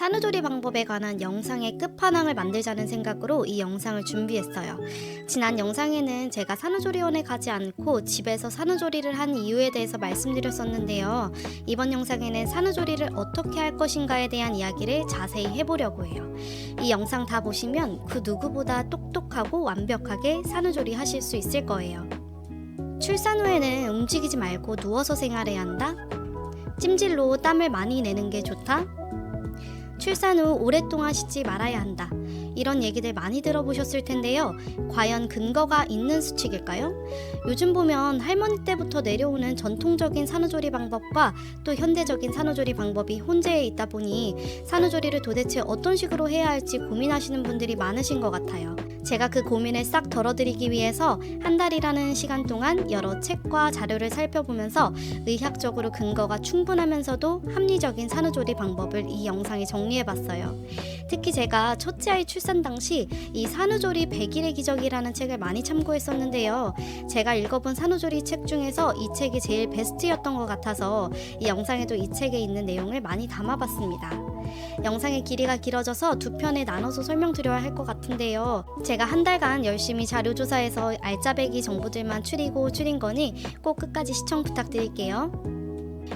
산후조리 방법에 관한 영상의 끝판왕을 만들자는 생각으로 이 영상을 준비했어요. 지난 영상에는 제가 산후조리원에 가지 않고 집에서 산후조리를 한 이유에 대해서 말씀드렸었는데요. 이번 영상에는 산후조리를 어떻게 할 것인가에 대한 이야기를 자세히 해보려고 해요. 이 영상 다 보시면 그 누구보다 똑똑하고 완벽하게 산후조리 하실 수 있을 거예요. 출산 후에는 움직이지 말고 누워서 생활해야 한다? 찜질로 땀을 많이 내는 게 좋다? 출산 후 오랫동안 쉬지 말아야 한다. 이런 얘기들 많이 들어보셨을 텐데요. 과연 근거가 있는 수칙일까요? 요즘 보면 할머니 때부터 내려오는 전통적인 산후조리 방법과 또 현대적인 산후조리 방법이 혼재해 있다 보니 산후조리를 도대체 어떤 식으로 해야 할지 고민하시는 분들이 많으신 것 같아요. 제가 그 고민을 싹 덜어드리기 위해서 한 달이라는 시간 동안 여러 책과 자료를 살펴보면서 의학적으로 근거가 충분하면서도 합리적인 산후조리 방법을 이 영상에 정리해봤어요. 특히 제가 첫째 아이 출산 당시 이 산후조리 100일의 기적이라는 책을 많이 참고했었는데요. 제가 읽어본 산후조리 책 중에서 이 책이 제일 베스트였던 것 같아서 이 영상에도 이 책에 있는 내용을 많이 담아봤습니다. 영상의 길이가 길어져서 두 편에 나눠서 설명드려야 할 것 같은데요. 제가 한 달간 열심히 자료 조사해서 알짜배기 정보들만 추린 거니 꼭 끝까지 시청 부탁드릴게요.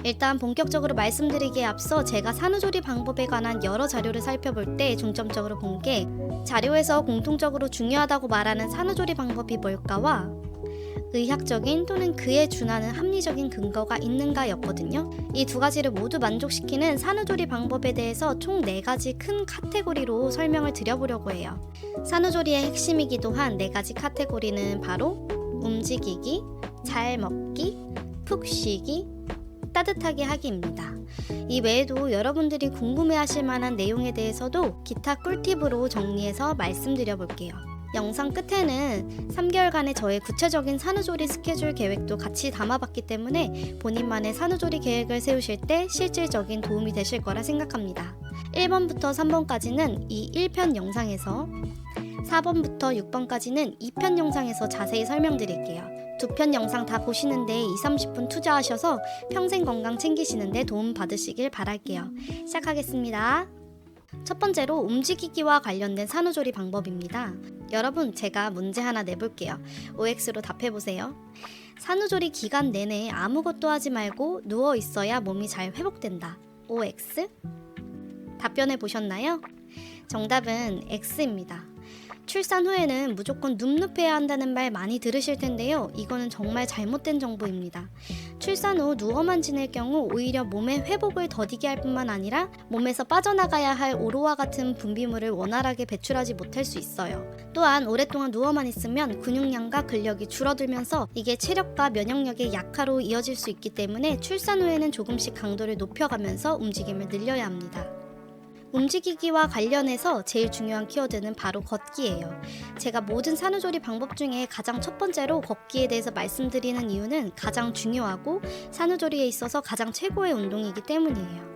일단 본격적으로 말씀드리기에 앞서 제가 산후조리 방법에 관한 여러 자료를 살펴볼 때 중점적으로 본 게 자료에서 공통적으로 중요하다고 말하는 산후조리 방법이 뭘까와 의학적인 또는 그에 준하는 합리적인 근거가 있는가 였거든요. 이 두 가지를 모두 만족시키는 산후조리 방법에 대해서 총 4가지 큰 카테고리로 설명을 드려보려고 해요. 산후조리의 핵심이기도 한 4가지 카테고리는 바로 움직이기, 잘 먹기, 푹 쉬기, 따뜻하게 하기입니다. 이 외에도 여러분들이 궁금해하실 만한 내용에 대해서도 기타 꿀팁으로 정리해서 말씀드려 볼게요. 영상 끝에는 3개월간의 저의 구체적인 산후조리 스케줄 계획도 같이 담아봤기 때문에 본인만의 산후조리 계획을 세우실 때 실질적인 도움이 되실 거라 생각합니다. 1번부터 3번까지는 이 1편 영상에서 4번부터 6번까지는 2편 영상에서 자세히 설명드릴게요. 두 편 영상 다 보시는데 20-30분 투자하셔서 평생 건강 챙기시는데 도움 받으시길 바랄게요. 시작하겠습니다. 첫 번째로 움직이기와 관련된 산후조리 방법입니다. 여러분, 제가 문제 하나 내볼게요. OX로 답해보세요. 산후조리 기간 내내 아무것도 하지 말고 누워 있어야 몸이 잘 회복된다. OX? 답변해 보셨나요? 정답은 X입니다. 출산 후에는 무조건 눕눕해야 한다는 말 많이 들으실 텐데요. 이거는 정말 잘못된 정보입니다. 출산 후 누워만 지낼 경우 오히려 몸의 회복을 더디게 할 뿐만 아니라 몸에서 빠져나가야 할 오로와 같은 분비물을 원활하게 배출하지 못할 수 있어요. 또한 오랫동안 누워만 있으면 근육량과 근력이 줄어들면서 이게 체력과 면역력의 약화로 이어질 수 있기 때문에 출산 후에는 조금씩 강도를 높여가면서 움직임을 늘려야 합니다. 움직이기와 관련해서 제일 중요한 키워드는 바로 걷기예요. 제가 모든 산후조리 방법 중에 가장 첫 번째로 걷기에 대해서 말씀드리는 이유는 가장 중요하고 산후조리에 있어서 가장 최고의 운동이기 때문이에요.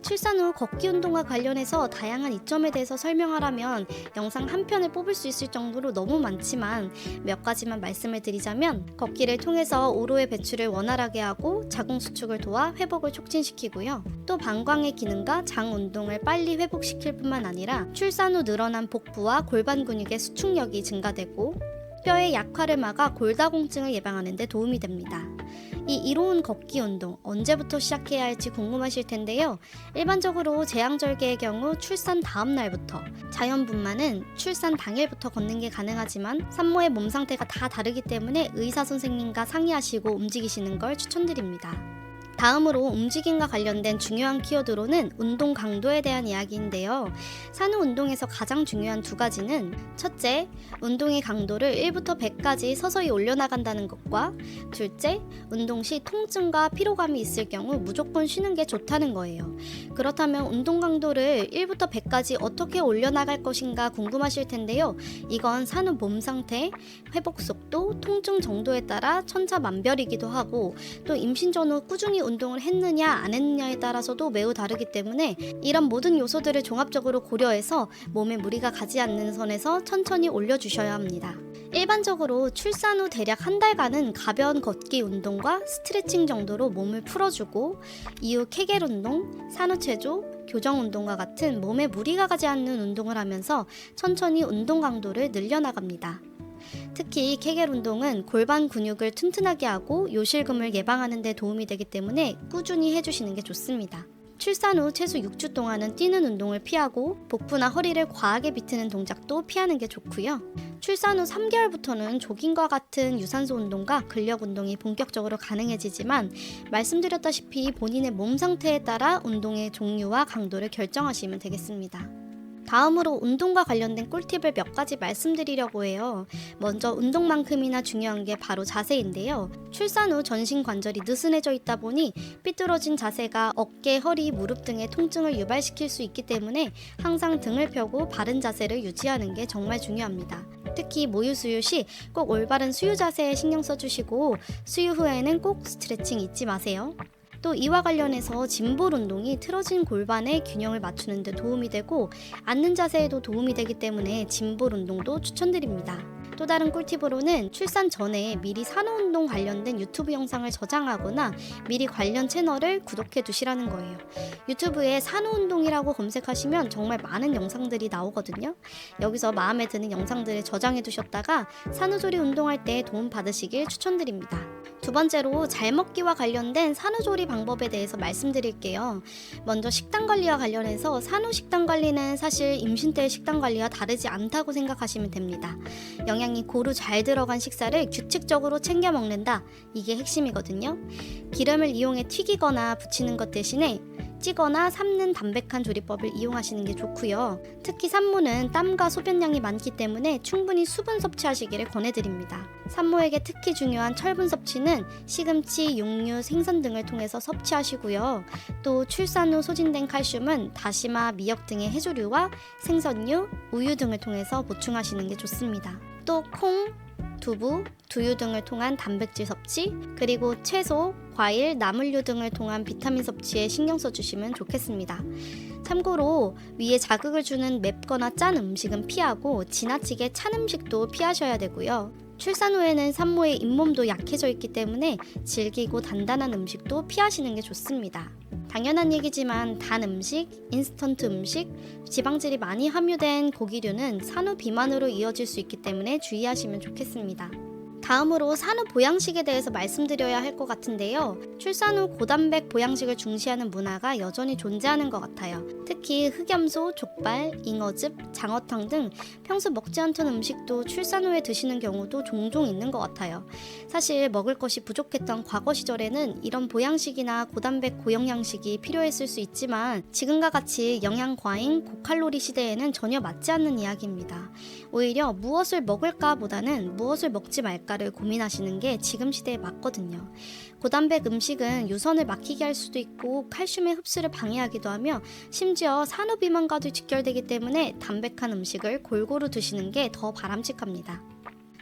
출산 후 걷기 운동과 관련해서 다양한 이점에 대해서 설명하라면 영상 한 편을 뽑을 수 있을 정도로 너무 많지만 몇 가지만 말씀을 드리자면 걷기를 통해서 오로의 배출을 원활하게 하고 자궁수축을 도와 회복을 촉진시키고요. 또 방광의 기능과 장 운동을 빨리 회복시킬 뿐만 아니라 출산 후 늘어난 복부와 골반 근육의 수축력이 증가되고 뼈의 약화를 막아 골다공증을 예방하는 데 도움이 됩니다. 이 이로운 걷기 운동 언제부터 시작해야 할지 궁금하실 텐데요. 일반적으로 제왕절개의 경우 출산 다음 날부터, 자연분만은 출산 당일부터 걷는 게 가능하지만 산모의 몸 상태가 다 다르기 때문에 의사 선생님과 상의하시고 움직이시는 걸 추천드립니다. 다음으로 움직임과 관련된 중요한 키워드로는 운동 강도에 대한 이야기인데요. 산후 운동에서 가장 중요한 두 가지는 첫째, 운동의 강도를 1부터 100까지 서서히 올려나간다는 것과 둘째, 운동 시 통증과 피로감이 있을 경우 무조건 쉬는 게 좋다는 거예요. 그렇다면 운동 강도를 1부터 100까지 어떻게 올려나갈 것인가 궁금하실 텐데요. 이건 산후 몸 상태, 회복 속도, 통증 정도에 따라 천차만별이기도 하고 또 임신 전후 꾸준히 운동을 했느냐 안 했느냐에 따라서도 매우 다르기 때문에 이런 모든 요소들을 종합적으로 고려해서 몸에 무리가 가지 않는 선에서 천천히 올려주셔야 합니다. 일반적으로 출산 후 대략 한 달간은 가벼운 걷기 운동과 스트레칭 정도로 몸을 풀어주고 이후 케겔 운동, 산후체조, 교정 운동과 같은 몸에 무리가 가지 않는 운동을 하면서 천천히 운동 강도를 늘려나갑니다. 특히 케겔 운동은 골반 근육을 튼튼하게 하고 요실금을 예방하는 데 도움이 되기 때문에 꾸준히 해주시는 게 좋습니다. 출산 후 최소 6주 동안은 뛰는 운동을 피하고 복부나 허리를 과하게 비트는 동작도 피하는 게 좋고요. 출산 후 3개월부터는 조깅과 같은 유산소 운동과 근력 운동이 본격적으로 가능해지지만 말씀드렸다시피 본인의 몸 상태에 따라 운동의 종류와 강도를 결정하시면 되겠습니다. 다음으로 운동과 관련된 꿀팁을 몇 가지 말씀드리려고 해요. 먼저 운동만큼이나 중요한 게 바로 자세인데요. 출산 후 전신 관절이 느슨해져 있다 보니 삐뚤어진 자세가 어깨, 허리, 무릎 등의 통증을 유발시킬 수 있기 때문에 항상 등을 펴고 바른 자세를 유지하는 게 정말 중요합니다. 특히 모유 수유 시 꼭 올바른 수유 자세에 신경 써주시고 수유 후에는 꼭 스트레칭 잊지 마세요. 또 이와 관련해서 짐볼 운동이 틀어진 골반의 균형을 맞추는 데 도움이 되고 앉는 자세에도 도움이 되기 때문에 짐볼 운동도 추천드립니다. 또 다른 꿀팁으로는 출산 전에 미리 산후운동 관련된 유튜브 영상을 저장하거나 미리 관련 채널을 구독해 두시라는 거예요. 유튜브에 산후운동이라고 검색하시면 정말 많은 영상들이 나오거든요. 여기서 마음에 드는 영상들을 저장해 두셨다가 산후조리 운동할 때 도움 받으시길 추천드립니다. 두 번째로 잘 먹기와 관련된 산후조리 방법에 대해서 말씀드릴게요. 먼저 식단 관리와 관련해서 산후 식단 관리는 사실 임신 때의 식단 관리와 다르지 않다고 생각하시면 됩니다. 영양이 고루 잘 들어간 식사를 규칙적으로 챙겨 먹는다. 이게 핵심이거든요. 기름을 이용해 튀기거나 부치는 것 대신에 찌거나 삶는 담백한 조리법을 이용하시는 게 좋고요. 특히 산모는 땀과 소변량이 많기 때문에 충분히 수분 섭취하시기를 권해드립니다. 산모에게 특히 중요한 철분 섭취는 시금치, 육류, 생선 등을 통해서 섭취하시고요. 또 출산 후 소진된 칼슘은 다시마, 미역 등의 해조류와 생선류, 우유 등을 통해서 보충하시는 게 좋습니다. 또 콩, 두부, 두유 등을 통한 단백질 섭취, 그리고 채소, 과일, 나물류 등을 통한 비타민 섭취에 신경 써주시면 좋겠습니다. 참고로 위에 자극을 주는 맵거나 짠 음식은 피하고 지나치게 찬 음식도 피하셔야 되고요. 출산 후에는 산모의 잇몸도 약해져 있기 때문에 질기고 단단한 음식도 피하시는 게 좋습니다. 당연한 얘기지만 단 음식, 인스턴트 음식, 지방질이 많이 함유된 고기류는 산후 비만으로 이어질 수 있기 때문에 주의하시면 좋겠습니다. 다음으로 산후 보양식에 대해서 말씀드려야 할 것 같은데요. 출산 후 고단백 보양식을 중시하는 문화가 여전히 존재하는 것 같아요. 특히 흑염소, 족발, 잉어즙, 장어탕 등 평소 먹지 않던 음식도 출산 후에 드시는 경우도 종종 있는 것 같아요. 사실 먹을 것이 부족했던 과거 시절에는 이런 보양식이나 고단백 고영양식이 필요했을 수 있지만 지금과 같이 영양 과잉, 고칼로리 시대에는 전혀 맞지 않는 이야기입니다. 오히려 무엇을 먹을까 보다는 무엇을 먹지 말까를 고민하시는 게 지금 시대에 맞거든요. 고단백 음식은 유선을 막히게 할 수도 있고 칼슘의 흡수를 방해하기도 하며 심지어 산후비만과도 직결되기 때문에 담백한 음식을 골고루 드시는 게 더 바람직합니다.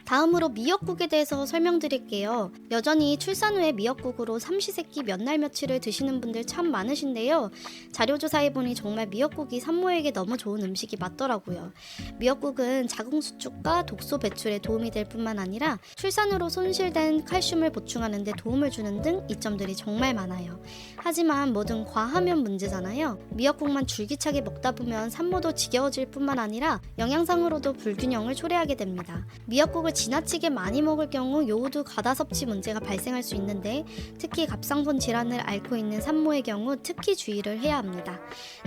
다음으로 미역국에 대해서 설명드릴게요. 여전히 출산 후에 미역국으로 삼시세끼 몇 날 며칠을 드시는 분들 참 많으신데요. 자료조사해보니 정말 미역국이 산모에게 너무 좋은 음식이 맞더라고요. 미역국은 자궁수축과 독소 배출에 도움이 될 뿐만 아니라 출산 후로 손실된 칼슘을 보충하는 데 도움을 주는 등 이점들이 정말 많아요. 하지만 뭐든 과하면 문제잖아요. 미역국만 줄기차게 먹다 보면 산모도 지겨워질 뿐만 아니라 영양상으로도 불균형을 초래하게 됩니다. 미역국을 지나치게 많이 먹을 경우 요오드 과다 섭취 문제가 발생할 수 있는데 특히 갑상선 질환을 앓고 있는 산모의 경우 특히 주의를 해야 합니다.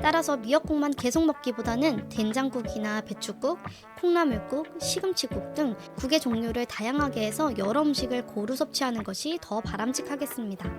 따라서 미역국만 계속 먹기보다는 된장국이나 배추국, 콩나물국, 시금치국 등 국의 종류를 다양하게 해서 여러 음식을 고루 섭취하는 것이 더 바람직하겠습니다.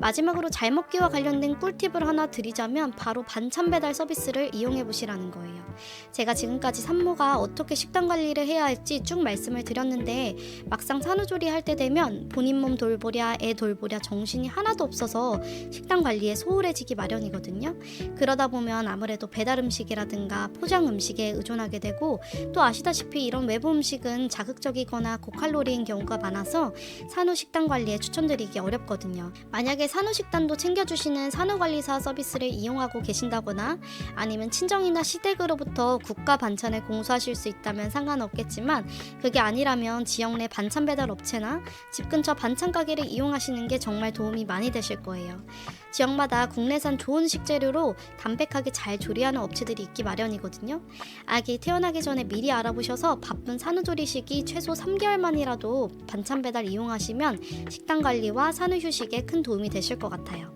마지막으로 잘 먹기와 관련된 꿀팁을 하나 드리자면 바로 반찬 배달 서비스를 이용해 보시라는 거예요. 제가 지금까지 산모가 어떻게 식단 관리를 해야 할지 쭉 말씀을 드렸는데 막상 산후조리 할 때 되면 본인 몸 돌보랴 애 돌보랴 정신이 하나도 없어서 식단 관리에 소홀해지기 마련이거든요. 그러다 보면 아무래도 배달 음식이라든가 포장 음식에 의존하게 되고 또 아시다시피 이런 외부 음식은 자극적이거나 고칼로리인 경우가 많아서 산후 식단 관리에 추천드리기 어렵거든요. 만약에 만약에 산후식단도 챙겨주시는 산후관리사 서비스를 이용하고 계신다거나 아니면 친정이나 시댁으로부터 국가 반찬을 공수하실 수 있다면 상관없겠지만, 그게 아니라면 지역 내 반찬 배달 업체나 집 근처 반찬 가게를 이용하시는 게 정말 도움이 많이 되실 거예요. 지역마다 국내산 좋은 식재료로 담백하게 잘 조리하는 업체들이 있기 마련이거든요. 아기 태어나기 전에 미리 알아보셔서 바쁜 산후조리 시기 최소 3개월만이라도 반찬 배달 이용하시면 식단 관리와 산후휴식에 큰 도움이 되실 것 같아요.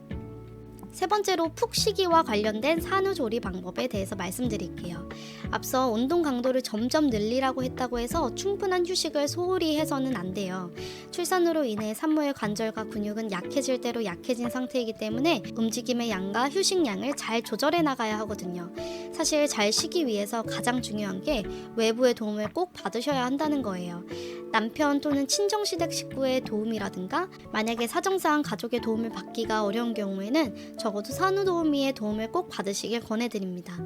세 번째로 푹 쉬기와 관련된 산후조리 방법에 대해서 말씀드릴게요. 앞서 운동 강도를 점점 늘리라고 했다고 해서 충분한 휴식을 소홀히 해서는 안 돼요. 출산으로 인해 산모의 관절과 근육은 약해질 대로 약해진 상태이기 때문에 움직임의 양과 휴식량을 잘 조절해 나가야 하거든요. 사실 잘 쉬기 위해서 가장 중요한 게 외부의 도움을 꼭 받으셔야 한다는 거예요. 남편 또는 친정시댁 식구의 도움이라든가, 만약에 사정상 가족의 도움을 받기가 어려운 경우에는 적어도 산후도우미의 도움을 꼭 받으시길 권해드립니다.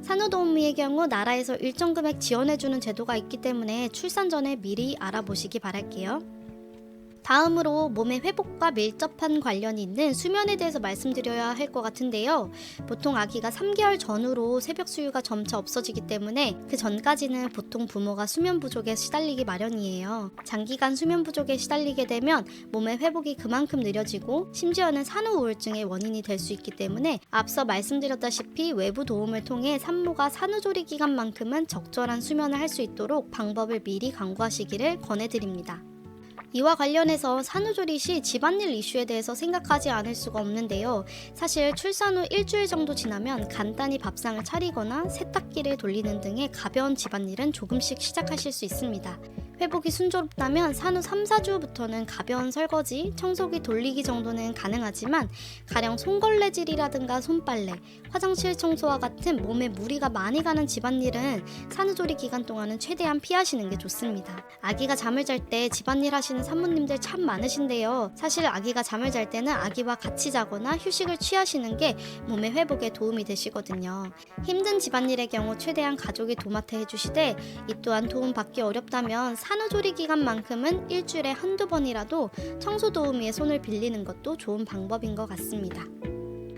산후도우미의 경우 나라에서 일정 금액 지원해주는 제도가 있기 때문에 출산 전에 미리 알아보시기 바랄게요. 다음으로 몸의 회복과 밀접한 관련이 있는 수면에 대해서 말씀드려야 할 것 같은데요. 보통 아기가 3개월 전후로 새벽 수유가 점차 없어지기 때문에 그 전까지는 보통 부모가 수면 부족에 시달리기 마련이에요. 장기간 수면 부족에 시달리게 되면 몸의 회복이 그만큼 느려지고 심지어는 산후 우울증의 원인이 될 수 있기 때문에 앞서 말씀드렸다시피 외부 도움을 통해 산모가 산후조리 기간만큼은 적절한 수면을 할 수 있도록 방법을 미리 강구하시기를 권해드립니다. 이와 관련해서 산후조리 시 집안일 이슈에 대해서 생각하지 않을 수가 없는데요. 사실 출산 후 일주일 정도 지나면 간단히 밥상을 차리거나 세탁기를 돌리는 등의 가벼운 집안일은 조금씩 시작하실 수 있습니다. 회복이 순조롭다면 산후 3-4주부터는 가벼운 설거지, 청소기 돌리기 정도는 가능하지만 가령 손걸레질이라든가 손빨래, 화장실 청소와 같은 몸에 무리가 많이 가는 집안일은 산후조리 기간 동안은 최대한 피하시는 게 좋습니다. 아기가 잠을 잘 때 집안일 하시는 산모님들 참 많으신데요. 사실 아기가 잠을 잘 때는 아기와 같이 자거나 휴식을 취하시는 게 몸의 회복에 도움이 되시거든요. 힘든 집안일의 경우 최대한 가족이 도맡아 해주시되, 이 또한 도움받기 어렵다면 산후조리 기간만큼은 일주일에 한두 번이라도 청소도우미의 손을 빌리는 것도 좋은 방법인 것 같습니다.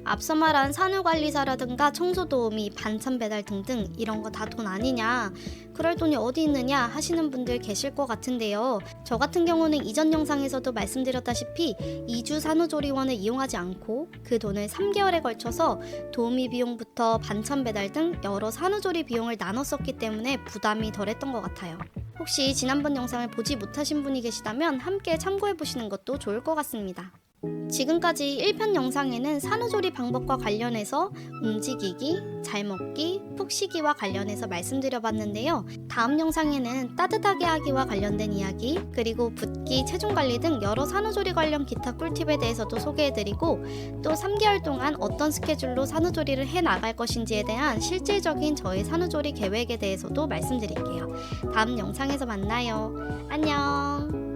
앞서 말한 산후관리사라든가 청소도우미, 반찬 배달 등등 이런 거 다 돈 아니냐, 그럴 돈이 어디 있느냐 하시는 분들 계실 것 같은데요. 저 같은 경우는 이전 영상에서도 말씀드렸다시피 2주 산후조리원을 이용하지 않고 그 돈을 3개월에 걸쳐서 도우미 비용부터 반찬 배달 등 여러 산후조리 비용을 나눠 썼기 때문에 부담이 덜했던 것 같아요. 혹시 지난번 영상을 보지 못하신 분이 계시다면 함께 참고해보시는 것도 좋을 것 같습니다. 지금까지 1편 영상에는 산후조리 방법과 관련해서 움직이기, 잘 먹기, 푹 쉬기와 관련해서 말씀드려봤는데요. 다음 영상에는 따뜻하게 하기와 관련된 이야기, 그리고 붓기, 체중관리 등 여러 산후조리 관련 기타 꿀팁에 대해서도 소개해드리고, 또 3개월 동안 어떤 스케줄로 산후조리를 해나갈 것인지에 대한 실질적인 저의 산후조리 계획에 대해서도 말씀드릴게요. 다음 영상에서 만나요. 안녕.